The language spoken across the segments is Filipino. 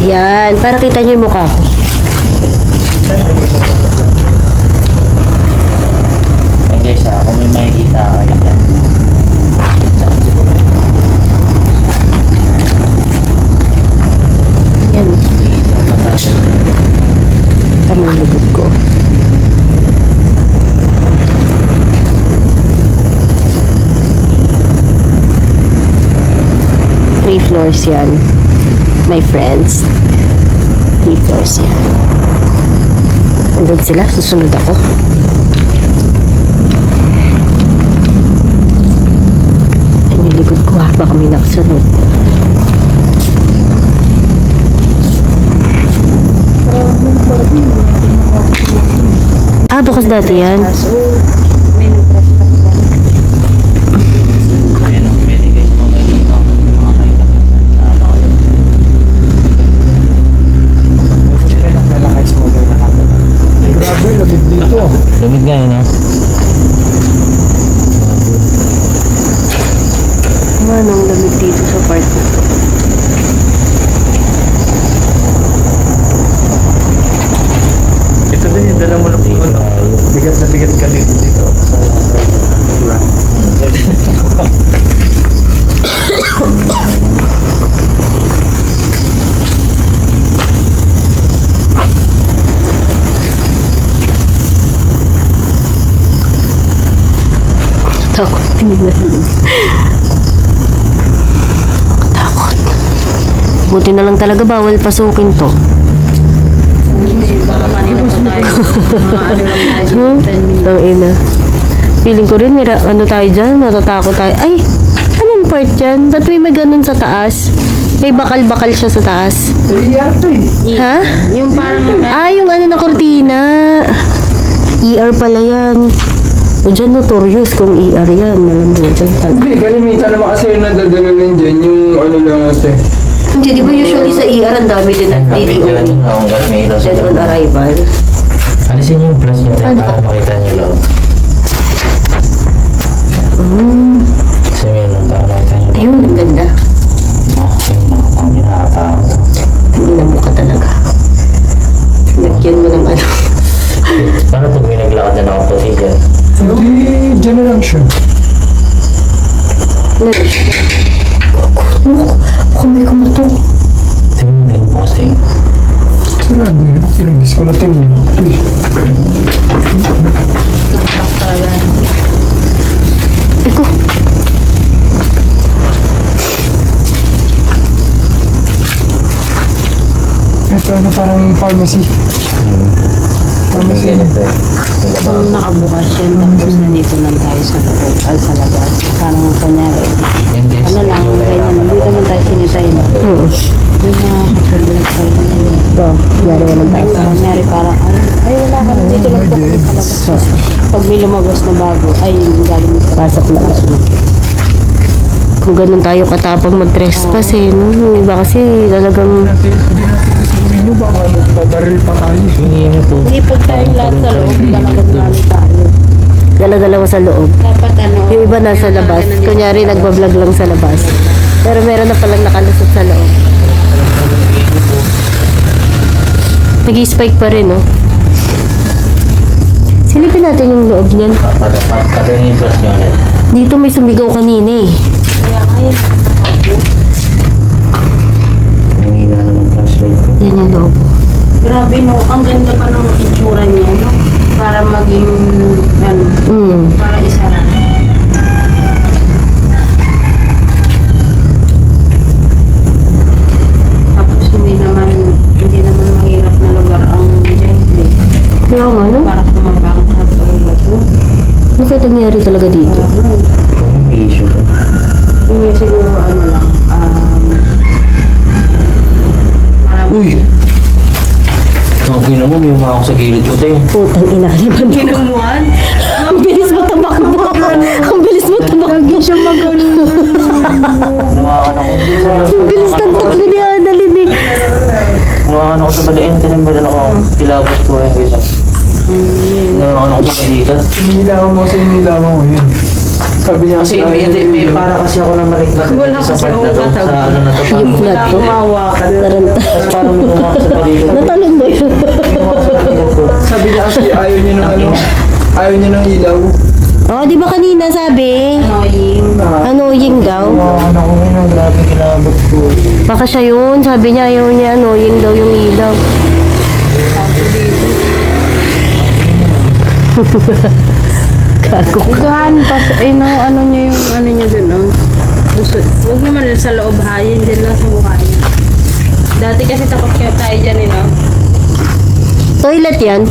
Yan, para kita niyo yung mukha ko. Ay guys, kung may makikita kayo dyan. Yan. Tamang lubog ko. Three floors yan. My friends. 3 floors yan. Andun sila, susunod ako. Ang yung likod ko ha, baka may nakasunod. Ah, bukas dati yan. Ayun ang pwede guys, mga dito. Mga kayo. Grabe, lagit dito. Lumid nga yun, no? Ano ang lamig dito sa part na to? Ito din yung dala mo na po. Bigat na bigat ka dito. Takot tingnan. Takot. Buti na lang talaga bawal pasukin to. Ang ina. Feeling ko rin, ano tayo dyan, natatakot tayo. Ay, anong part dyan? Ba't may ganun sa taas? May bakal-bakal siya sa taas. Ha? Yung parang Ah, yung ano na kortina. ER pala yan. O dyan notorious kung ER yan. Alam mo dyan talaga. Hindi, kalimitan naman kasi yung nadadala lang dyan, yung ano lang ate. Hindi, di ba usually sa ER ang dami din at Kapit DDO? nyo lang yung hanggang may ilaw sa Dead on loob. arrival. Alisin yung plus nyo tayo para makita nyo loob. Kasi yun lang para makita nyo loob. Ayun, ang ganda. Ayun, nakapangin nakatawa. Hindi na mukha talaga. Lagyan mo ng ano. Paano pag may naglakad na nakaposition? Hindi, dyan na lang siya. Mukhang may kumatok. Tingnan mo yung posting. Sarado yun. Ilagis ko na tingin. Eko. Ito ano parang pharmacy. Pharmacy. kung nakabukas yan, tapos nandito lang tayo sa loob, sa labas. Parang kunyari, Yan guys. ano lang, ganyan, hindi naman tayo sinitay na. Yung mga kapag tayo na yun. Ito, yari walang tayo. Kunyari parang, ay wala ka na dito lang po kami sa labas. Pag may lumabas na bago, ay galing mo sa Pasok labas mo. Kung ganun tayo katapang mag-trespass eh, no? Yung iba kasi talagang Hindi baka babaril pa tayo. Hindi nyo po. Hindi pag tayo lahat sa loob, talagang namin tayo. dala-dalawa sa loob. Dapat ano, Yung iba nasa labas. Kunyari, nagbablog lang sa labas. Pero meron na palang nakalusot sa loob. Nag-spike pa rin, no? Silipin natin yung loob niyan. Patayin yung plus nyo ulit. Dito may sumigaw kanina eh. kaya kaya. Nangyina na ng flashlight ko. Yan yung loob. Grabe no, ang ganda pa ng itsura niya, no? Para maging, ano, para isa lang. Tapos hindi naman mahirap na lugar ang dyan. Kaya nga, no? Para tumabang sa tulad mo. Ano kaya nangyari talaga dito? Kung may issue ko. Hindi siguro ano lang, marami. Uy! Ang gina mo, may umakak sa gilid ko tayo. Putang ina, liban ko. Kinumuan? Ang bilis mo tumakbo. Ang bilis mo tumakbo. Lagi siya magaling. Nawakan ako. Ang bilis ng takbo ni Annalyn eh. Nawakan ako sa baliin. Tinambalan ako. Tilabot ko yung guys. Nawakan ako sa balita. Inilawan mo sa inilawan mo yun. Sabi niya Kasi may para kasi ako na maliklat. Wala sa kasi part na akong to, sa katabi. ano na to. Yung flat ko. Tumawa ka. Taranta. Tapos parang may tumakas sa paligid. Natalon mo yun. May tumakas sa paligid ko. Sabi niya kasi ayaw niya ng ano, ayaw niya ng ilaw. Oh, di ba kanina sabi? Annoying. Annoying daw. Ano ko na, grabe kinabot ko. Baka siya yun. Sabi niya ayaw niya annoying daw yung ilaw. Gago. Iguhan pa, ano niya yung ano niya dun, oh. Gusto, huwag naman sa loob hayin, dyan lang sa mukha niya. Dati kasi takot kayo tayo dyan, eh, no? Toilet yan?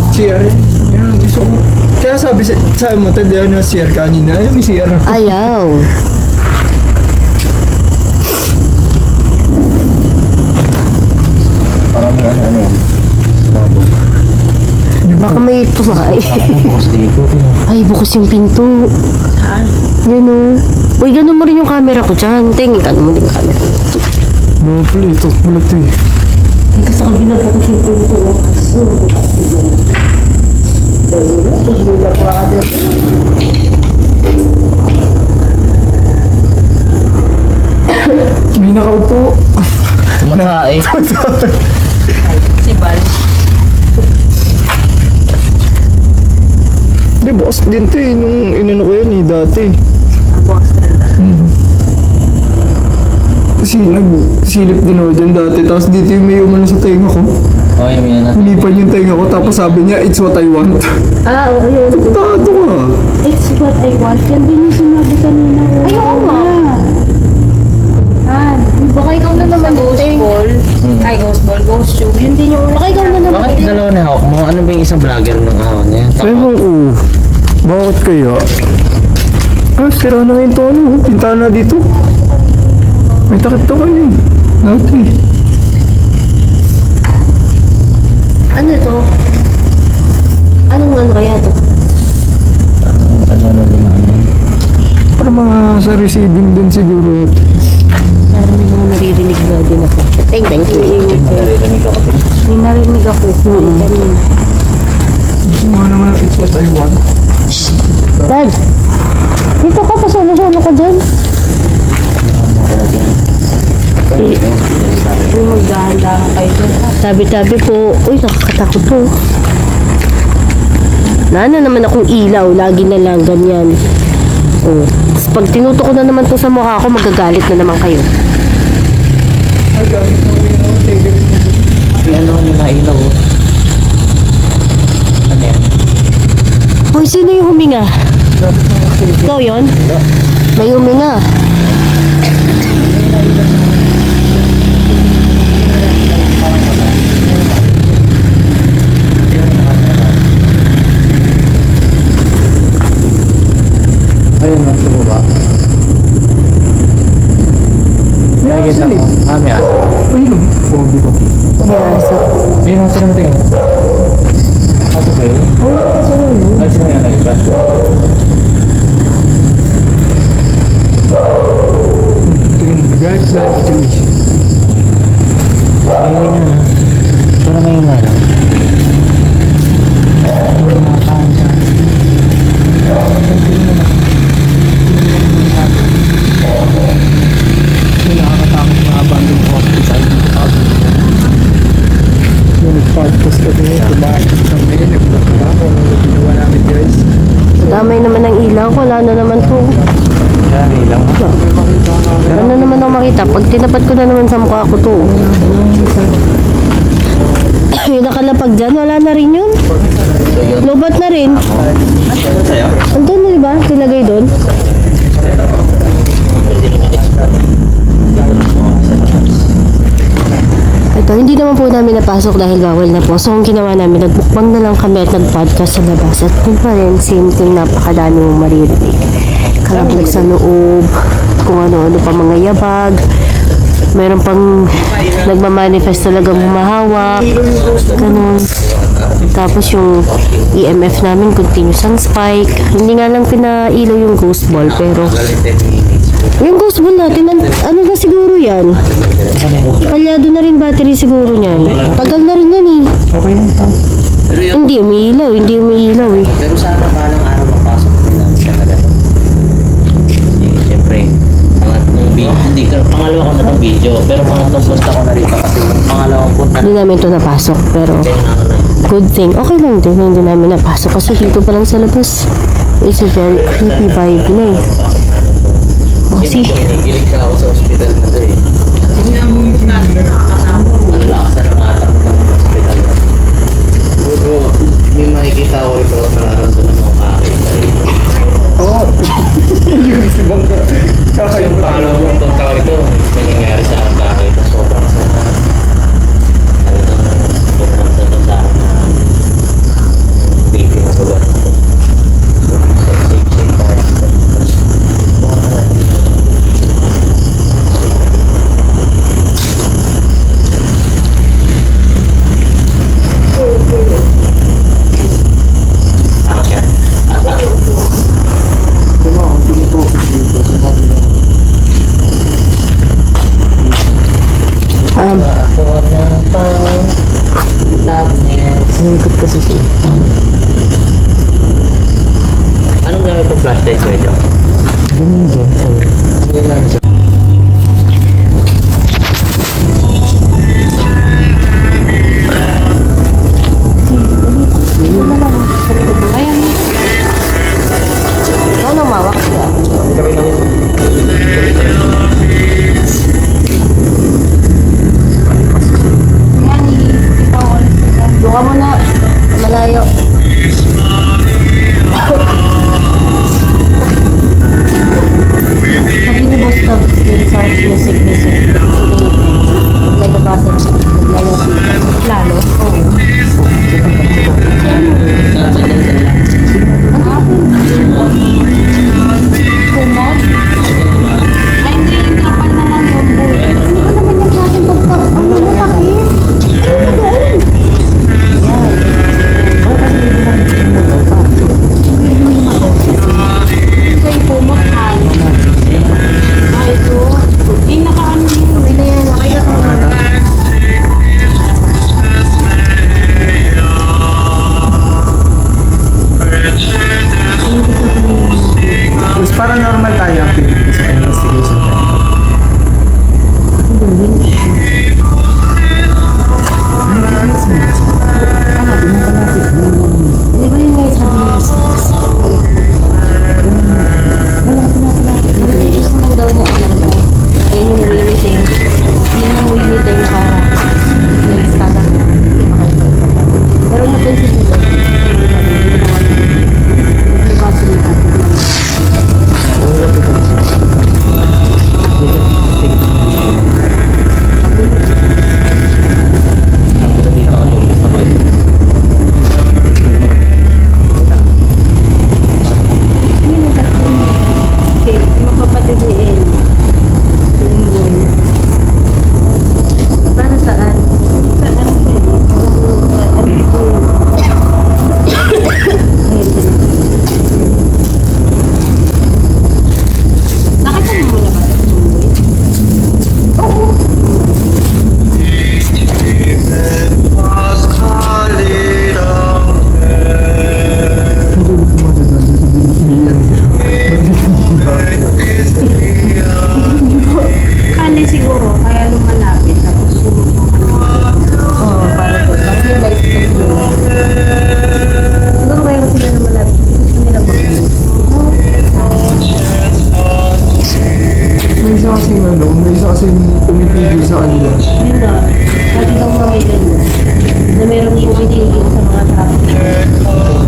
CR yan. Yan, gusto ko. Kaya sabi mo, tanda na CR kanina. Ayaw may CR. Ayaw. Parang may ano yan. Baka may tumakay. Ano bukas dito? Ay, bukas yung pinto. Saan? Yan o. Uy, ganun mo rin yung camera ko dyan. Tingin ka mo din yung camera. No, please. Ito, bulat eh. Kasi kami na bukas yung pinto. May nakaupo. Mga eh. Si Bal. Hindi, bukas din to eh. Nung inano ko yan eh, dati. Bukas talaga. Kasi nagsilip din ako dyan dati. Tapos dito yung may umano sa tenga ko. Okay, may ano. Hinipan yung tenga ko. Tapos sabi niya, it's what I want. Ah, oo, yun. Tato ka. It's what I want. Yan din yung sinabi kanina. Ay, oo nga. Ah, Baka ikaw na naman ghost Ting. ball. Ay, ghost ball, ghost tube. Yun din yung Baka ikaw na naman Bakit dalawa na hawak mo? Ano ba yung isang vlogger ng ahon niya? Ewan ko. Bakit kaya? Ah, sira na ngayon to ano. Pintahan na dito. May takip to kayo eh. Dati. Ano to? Anong ano kaya to? Ano na din ano? Para mga sa receiving din siguro. Parang may mga naririnig na din ako. Thank you. Naririnig ako. may narinig ako. Kanina. Gusto nga naman, it's what I want. Dad, dito ka, pasolo-solo ka dyan. Yung magdahan-dahan kayo dyan. Tabi-tabi po. Uy, nakakatakot po. Nana naman akong ilaw. Lagi na lang ganyan. Oh. Tapos pag tinuto ko na naman to sa mukha ko, magagalit na naman kayo. Ay, gamit mo yun ako. Take it. May ano yung nailaw. Ano yan? Hoy, sino yung huminga? Ikaw yun? May huminga. Ayun, nasa baba. Nakikita ko. Ah, may aso. Ayun, pogi ko. Ayun, nasa naman tingin. Aso ba yun? Ay, sino yan nakita? Tingin mo, guys, actually. Ayun yan ah. Pero may nga lang. Yung nakakatakot na abandon ko ako sa akin. Yung nag-podcast kami, kumain kami, nag-vlog na ako. Ano ginawa namin guys? Damay naman ng ilaw. Wala na naman po. Kaya may lang. Ano naman ako makita? Pag tinapat ko na naman sa mukha ko to. Yung nakalapag dyan, wala na rin yun. Lobat na rin. Sa'yo? Andun na diba? Tilagay doon. Ito, hindi naman po namin napasok dahil bawal na po. So, ang ginawa namin, nagbukbang na lang kami at nag-podcast sa labas. At kung pa rin, same thing, napakadami mong maririnig. Kalabog sa loob, kung ano-ano pa mga yabag. Meron pang nagmamanifest talagang humahawak. Ganun. Tapos yung EMF namin, continuous ang spike. Hindi nga lang pinailaw yung ghost ball, pero yung ghost ball natin, ano na siguro yan? Kalyado na rin battery siguro niyan. Tagal na rin yan eh. Okay lang to. Hindi umiilaw eh. Pero sana balang araw mapasok din namin siya na gano'n. dito. Pangalawa ko na itong video. Pero pangatlong punta ko na rito kasi pangalawang punta Hindi namin ito napasok, pero na ako na. good thing. Okay lang din na hindi namin napasok kasi dito pa lang sa labas. It's a very creepy vibe na eh. Oh, see? Kinikilig ka ako sa hospital na ito eh. Ang lakas na nangatak ko sa hospital. Puro, may makikita ko ito sa nararamdaman mo kakakita rito. Oo. Yung pangalawang punta ko rito, may nangyari sa akin kakakita. Sobrang sana. Talagang sobrang sa akin na baby na lugar na ito. Safe tayo. Ako siya. Ako na pang Singkot kasi siya. anong gamit ng flashlight ko ito? Ganun din. Ano lang siya? Ikaw nang mawak siya. Doon ka muna. Malayo. Sabi ni Boss Tab, sa music. Nagpapasok. Lalo. Oo. Kumot? Ay, hindi. Yung kapal naman yung buhay. Ano ba naman yung klaseng pagka? Ano mo takip? Ano ba doon? Ito yung pumakal. Ay, ito. Eh, nakaano yun. Okay na yan. Nakita ko na. Mas parang normal tayo activity sa investigation tayo. Di ba yung guys sabi niya? Malinis naman daw na alam mo. Ayun yung really thing. Yun yung really thing para next kada. Pero napansin nila. Para saan? Nakita mo muna ba? Kali siguro, kaya lumalapit. Tapos Oo, para po. Kasi yung light stick mo. Siguro mayroon sila na malapit. Gusto nila mag-view. May isa kasi may isa kasi pumipigil sa kanila. Yun na. Lagi daw mga may ganun. Na mayroong pumitigil sa mga traffic.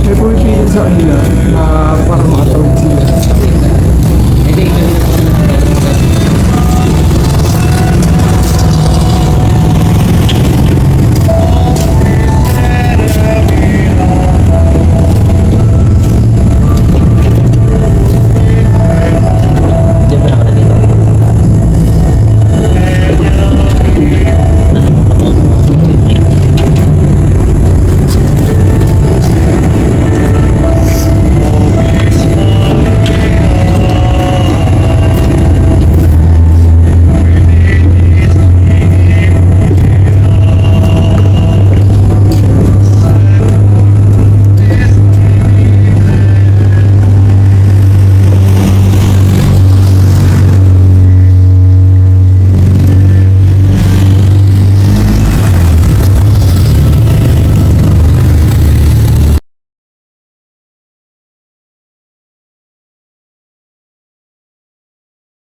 May pumipigil sa kanila na para makatawid sila.